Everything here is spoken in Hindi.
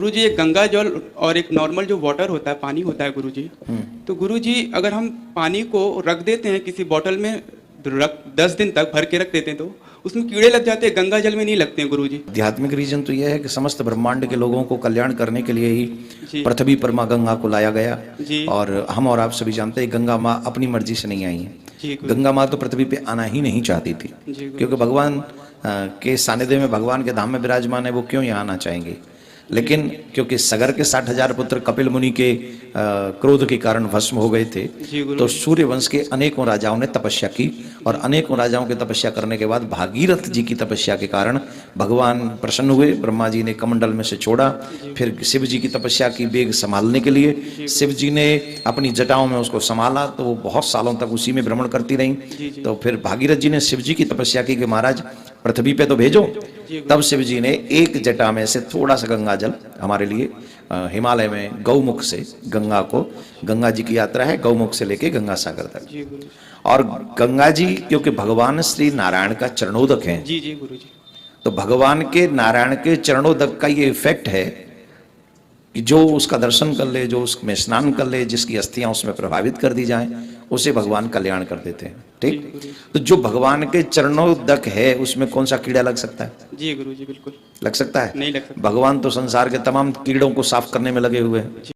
गुरुजी एक गंगा जल और एक नॉर्मल जो वाटर होता है, पानी होता है गुरुजी, तो गुरुजी अगर हम पानी को रख देते हैं किसी बोतल में, रख 10 दिन तक भर के रख देते हैं तो उसमें कीड़े लग जाते हैं, गंगा जल में नहीं लगते हैं गुरुजी। आध्यात्मिक रीजन तो यह है कि समस्त ब्रह्मांड के लोगों को कल्याण करने के लिए ही पृथ्वी पर माँ गंगा को लाया गया। और हम और आप सभी जानते हैं गंगा माँ अपनी मर्जी से नहीं आई है। गंगा माँ तो पृथ्वी पे आना ही नहीं चाहती थी, क्योंकि भगवान के सानिध्य में, भगवान के धाम में विराजमान है, वो क्यों यहाँ आना चाहेंगे। लेकिन क्योंकि सगर के 60,000 पुत्र कपिल मुनि के क्रोध के कारण भस्म हो गए थे, तो सूर्य वंश के अनेकों राजाओं ने तपस्या की, और अनेकों राजाओं के तपस्या करने के बाद भागीरथ जी की तपस्या के कारण भगवान प्रसन्न हुए। ब्रह्मा जी ने कमंडल में से छोड़ा, फिर शिव जी की तपस्या की वेग संभालने के लिए, शिव जी ने अपनी जटाओं में उसको संभाला, तो वो बहुत सालों तक उसी में भ्रमण करती रही। तो फिर भागीरथ जी ने शिव जी की तपस्या की कि महाराज पृथ्वी पे तो भेजो। तब शिव जी ने एक जटा में से थोड़ा सा गंगा जल हमारे लिए हिमालय में गौमुख से गंगा को, गंगा जी की यात्रा है गौमुख से लेके गंगा सागर तक, और गंगा जी क्योंकि भगवान श्री नारायण का चरणोदक है, जी जी गुरुजी, तो भगवान के नारायण के चरणोदक का ये इफेक्ट है कि जो उसका दर्शन कर ले, जो उसमें स्नान कर ले, जिसकी अस्थियां उसमें प्रभावित कर दी जाएं, उसे भगवान कल्याण कर देते हैं। ठीक, तो जो भगवान के चरणोदक है उसमें कौन सा कीड़ा लग सकता है? जी गुरुजी बिल्कुल लग सकता है? नहीं लग सकता। भगवान तो संसार के तमाम कीड़ों को साफ करने में लगे हुए हैं।